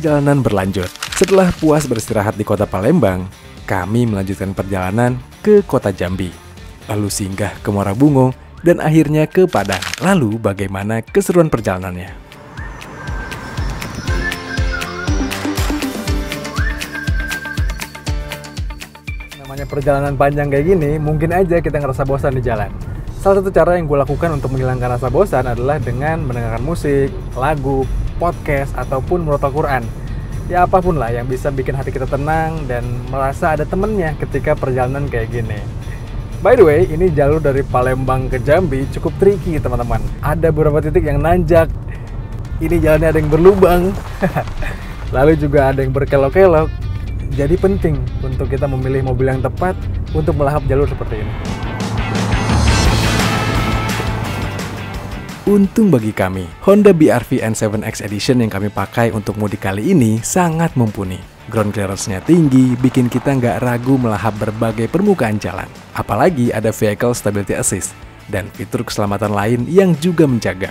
perjalanan berlanjut. Setelah puas beristirahat di kota Palembang, kami melanjutkan perjalanan ke kota Jambi. Lalu singgah ke Muara Bungo, dan akhirnya ke Padang. Lalu bagaimana keseruan perjalanannya? Namanya perjalanan panjang kayak gini, mungkin aja kita ngerasa bosan di jalan. Salah satu cara yang gue lakukan untuk menghilangkan rasa bosan adalah dengan mendengarkan musik, lagu, podcast, ataupun merotal Quran. Ya apapun lah yang bisa bikin hati kita tenang dan merasa ada temennya ketika perjalanan kayak gini. By the way, ini jalur dari Palembang ke Jambi cukup tricky teman-teman. Ada beberapa titik yang nanjak. Ini jalannya ada yang berlubang. Lalu juga ada yang berkelok-kelok. Jadi penting untuk kita memilih mobil yang tepat untuk melahap jalur seperti ini. Untung bagi kami, Honda BR-V N7X Edition yang kami pakai untuk mudik kali ini sangat mumpuni. Ground clearance-nya tinggi, bikin kita nggak ragu melahap berbagai permukaan jalan. Apalagi ada Vehicle Stability Assist dan fitur keselamatan lain yang juga menjaga.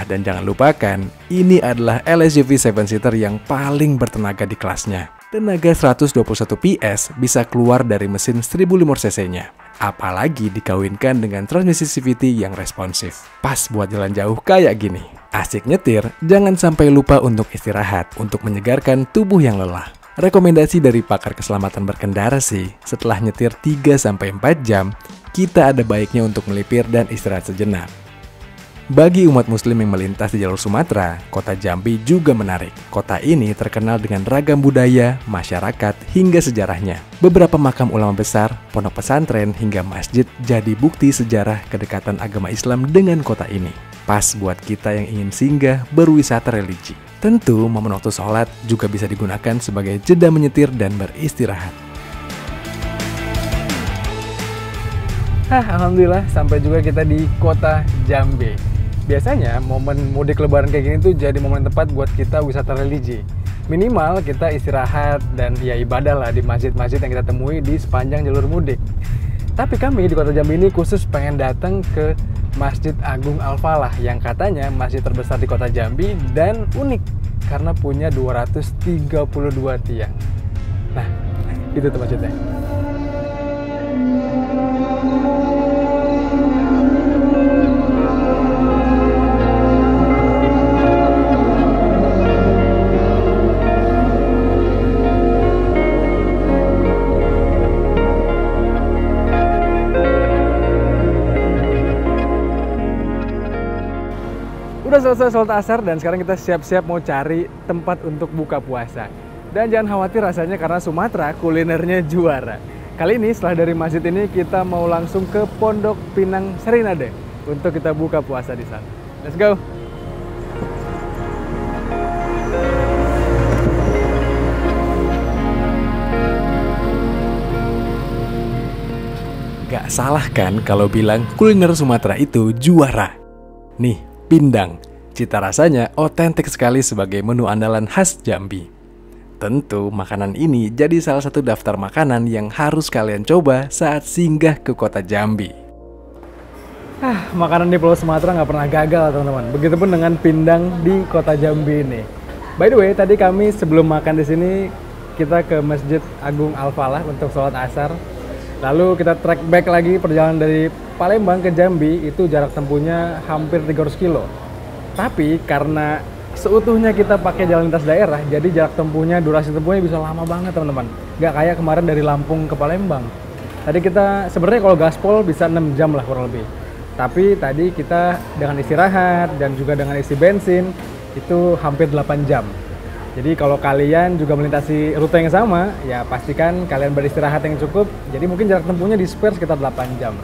Dan jangan lupakan, ini adalah LSUV 7-seater yang paling bertenaga di kelasnya. Tenaga 121 PS bisa keluar dari mesin 1500 cc-nya. Apalagi dikawinkan dengan transmisi CVT yang responsif. Pas buat jalan jauh kayak gini. Asik nyetir, jangan sampai lupa untuk istirahat untuk menyegarkan tubuh yang lelah. Rekomendasi dari pakar keselamatan berkendara sih, setelah nyetir 3-4 jam, kita ada baiknya untuk melipir dan istirahat sejenak. Bagi umat muslim yang melintas di jalur Sumatera, kota Jambi juga menarik. Kota ini terkenal dengan ragam budaya, masyarakat, hingga sejarahnya. Beberapa makam ulama besar, pondok pesantren, hingga masjid jadi bukti sejarah kedekatan agama Islam dengan kota ini. Pas buat kita yang ingin singgah berwisata religi. Tentu momen waktu sholat juga bisa digunakan sebagai jeda menyetir dan beristirahat. Alhamdulillah sampai juga kita di kota Jambi. Biasanya momen mudik lebaran kayak gini tuh jadi momen tepat buat kita wisata religi. Minimal kita istirahat dan ya ibadah lah di masjid-masjid yang kita temui di sepanjang jalur mudik. Tapi kami di kota Jambi ini khusus pengen datang ke Masjid Agung Al-Falah yang katanya masjid terbesar di kota Jambi dan unik karena punya 232 tiang. Nah, itu tuh masjidnya. Udah selesai sholat asar dan sekarang kita siap-siap mau cari tempat untuk buka puasa. Dan jangan khawatir rasanya karena Sumatera kulinernya juara. Kali ini setelah dari masjid ini kita mau langsung ke Pondok Pinang Serinade untuk kita buka puasa di sana. Let's go! Gak salah kan kalau bilang kuliner Sumatera itu juara. Nih, pindang. Cita rasanya otentik sekali sebagai menu andalan khas Jambi. Tentu makanan ini jadi salah satu daftar makanan yang harus kalian coba saat singgah ke kota Jambi. Makanan di Pulau Sumatera nggak pernah gagal teman-teman. Begitupun dengan pindang di kota Jambi ini. By the way, tadi kami sebelum makan di sini kita ke Masjid Agung Al-Falah untuk sholat asar. Lalu kita track back lagi perjalanan dari Palembang ke Jambi, itu jarak tempuhnya hampir 300 kilo. Tapi karena seutuhnya kita pakai jalan lintas daerah, jadi jarak tempuhnya, durasi tempuhnya bisa lama banget teman-teman. Gak kayak kemarin dari Lampung ke Palembang. Tadi kita sebenarnya kalau gaspol bisa 6 jam lah kurang lebih. Tapi tadi kita dengan istirahat dan juga dengan isi bensin itu hampir 8 jam. Jadi kalau kalian juga melintasi rute yang sama, ya pastikan kalian beristirahat yang cukup. Jadi mungkin jarak tempuhnya di spare sekitar 8 jam.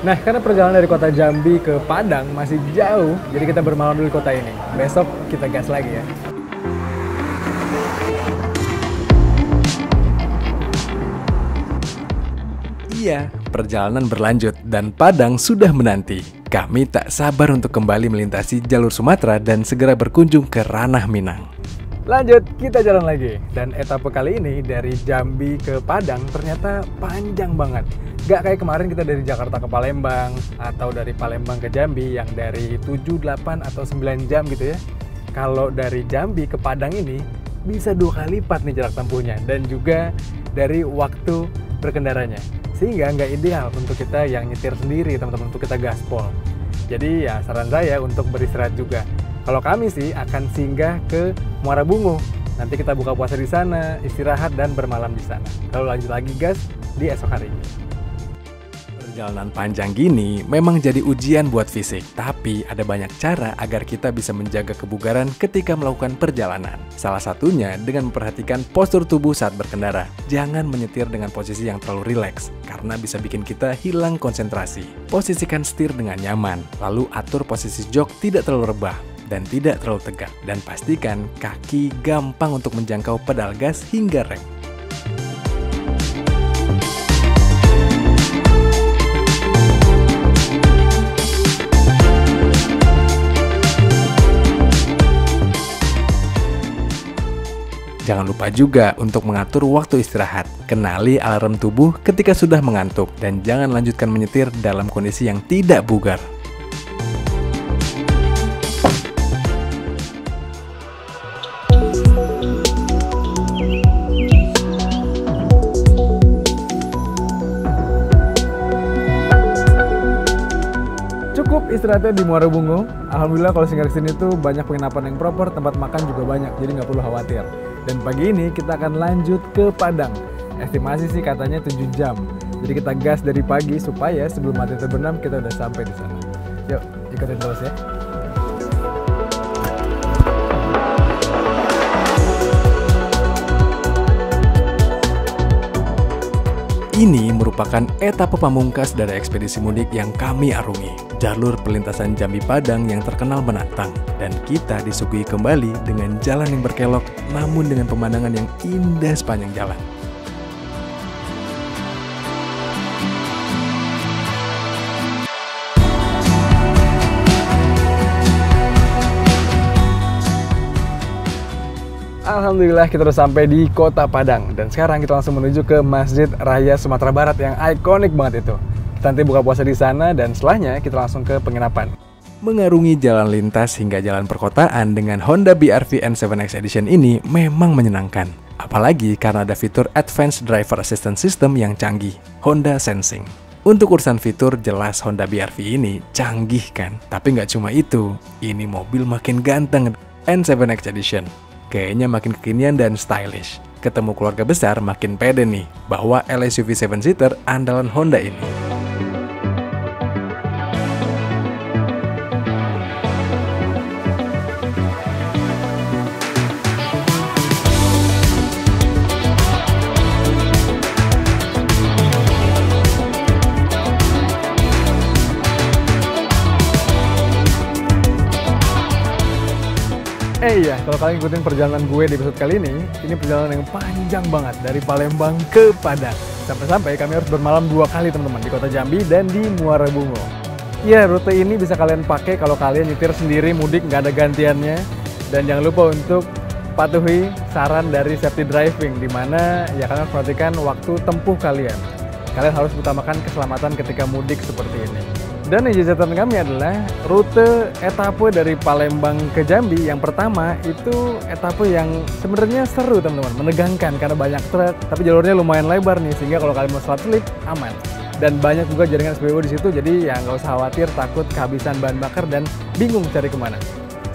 Nah, karena perjalanan dari kota Jambi ke Padang masih jauh, jadi kita bermalam dulu di kota ini. Besok kita gas lagi ya. Iya, perjalanan berlanjut dan Padang sudah menanti. Kami tak sabar untuk kembali melintasi jalur Sumatera dan segera berkunjung ke Ranah Minang. Lanjut, kita jalan lagi. Dan etapa kali ini dari Jambi ke Padang ternyata panjang banget. Gak kayak kemarin kita dari Jakarta ke Palembang atau dari Palembang ke Jambi yang dari 7, 8, atau 9 jam gitu ya. Kalau dari Jambi ke Padang ini bisa 2 kali lipat nih jarak tempuhnya, dan juga dari waktu berkendaranya. Sehingga nggak ideal untuk kita yang nyetir sendiri teman-teman, untuk kita gaspol. Jadi ya saran saya untuk beristirahat juga. Kalau kami sih akan singgah ke Muara Bungo. Nanti kita buka puasa di sana, istirahat dan bermalam di sana. Lalu lanjut lagi gas di esok harinya. Perjalanan panjang gini memang jadi ujian buat fisik, tapi ada banyak cara agar kita bisa menjaga kebugaran ketika melakukan perjalanan. Salah satunya dengan memperhatikan postur tubuh saat berkendara. Jangan menyetir dengan posisi yang terlalu rileks, karena bisa bikin kita hilang konsentrasi. Posisikan setir dengan nyaman, lalu atur posisi jok tidak terlalu rebah dan tidak terlalu tegak, dan pastikan kaki gampang untuk menjangkau pedal gas hingga rem. Jangan lupa juga untuk mengatur waktu istirahat. Kenali alarm tubuh ketika sudah mengantuk, dan jangan lanjutkan menyetir dalam kondisi yang tidak bugar. Cukup istirahatnya di Muara Bungo. Alhamdulillah kalau singgah kesini tuh banyak penginapan yang proper, tempat makan juga banyak, jadi nggak perlu khawatir. Dan pagi ini kita akan lanjut ke Padang. Estimasi sih katanya 7 jam. Jadi kita gas dari pagi supaya sebelum matahari terbenam kita udah sampai di sana. Yuk, ikutin terus ya. Ini merupakan etapa pamungkas dari ekspedisi mudik yang kami arungi. Jalur perlintasan Jambi Padang yang terkenal menantang. Dan kita disuguhi kembali dengan jalan yang berkelok, namun dengan pemandangan yang indah sepanjang jalan. Alhamdulillah kita udah sampai di Kota Padang, dan sekarang kita langsung menuju ke Masjid Raya Sumatera Barat yang ikonik banget itu. Kita nanti buka puasa di sana, dan setelahnya kita langsung ke penginapan. Mengarungi jalan lintas hingga jalan perkotaan dengan Honda BR-V N7X Edition ini memang menyenangkan. Apalagi karena ada fitur Advanced Driver Assistance System yang canggih, Honda Sensing. Untuk urusan fitur, jelas Honda BR-V ini canggih kan? Tapi nggak cuma itu, ini mobil makin ganteng, N7X Edition. Kayaknya makin kekinian dan stylish. Ketemu keluarga besar makin pede nih bahwa LSUV 7-seater andalan Honda ini. Iya, kalau kalian ikutin perjalanan gue di episode kali ini perjalanan yang panjang banget dari Palembang ke Padang. Sampai-sampai kami harus bermalam 2 kali teman-teman, di Kota Jambi dan di Muara Bungo. Iya, rute ini bisa kalian pakai kalau kalian nyetir sendiri mudik, nggak ada gantiannya. Dan jangan lupa untuk patuhi saran dari safety driving, di mana ya kalian harus perhatikan waktu tempuh kalian. Kalian harus utamakan keselamatan ketika mudik seperti ini. Dan catatan kami adalah rute etape dari Palembang ke Jambi. Yang pertama itu etape yang sebenarnya seru teman-teman, menegangkan karena banyak truk, tapi jalurnya lumayan lebar nih, sehingga kalau kalian mau slip aman. Dan banyak juga jaringan SPBU di situ, jadi ya nggak usah khawatir takut kehabisan bahan bakar dan bingung cari kemana.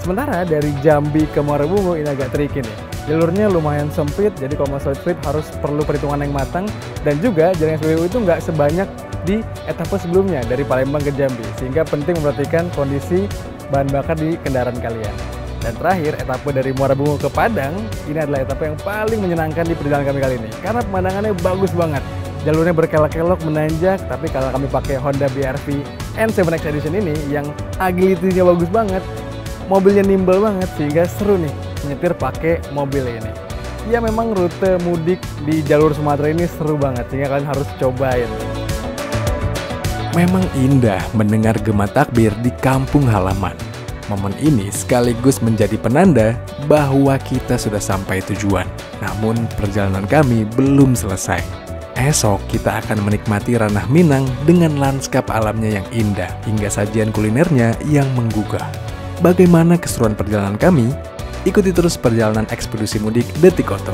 Sementara dari Jambi ke Muara Bungo ini agak tricky nih. Jalurnya lumayan sempit, jadi kalau mau slip harus perlu perhitungan yang matang, dan juga jaringan SPBU itu nggak sebanyak di etapa sebelumnya dari Palembang ke Jambi, sehingga penting memperhatikan kondisi bahan bakar di kendaraan kalian. Dan terakhir, etapa dari Muara Bungo ke Padang, ini adalah etapa yang paling menyenangkan di perjalanan kami kali ini, karena pemandangannya bagus banget. Jalurnya berkelok-kelok menanjak, tapi kalau kami pakai Honda BR-V N7X Edition ini yang agility-nya bagus banget, mobilnya nimble banget, sehingga seru nih menyetir pakai mobil ini. Ya memang rute mudik di jalur Sumatera ini seru banget, sehingga kalian harus cobain. Memang indah mendengar gema takbir di kampung halaman. Momen ini sekaligus menjadi penanda bahwa kita sudah sampai tujuan. Namun perjalanan kami belum selesai. Esok kita akan menikmati ranah Minang dengan lanskap alamnya yang indah hingga sajian kulinernya yang menggugah. Bagaimana keseruan perjalanan kami? Ikuti terus perjalanan ekspedisi mudik Detik Oto.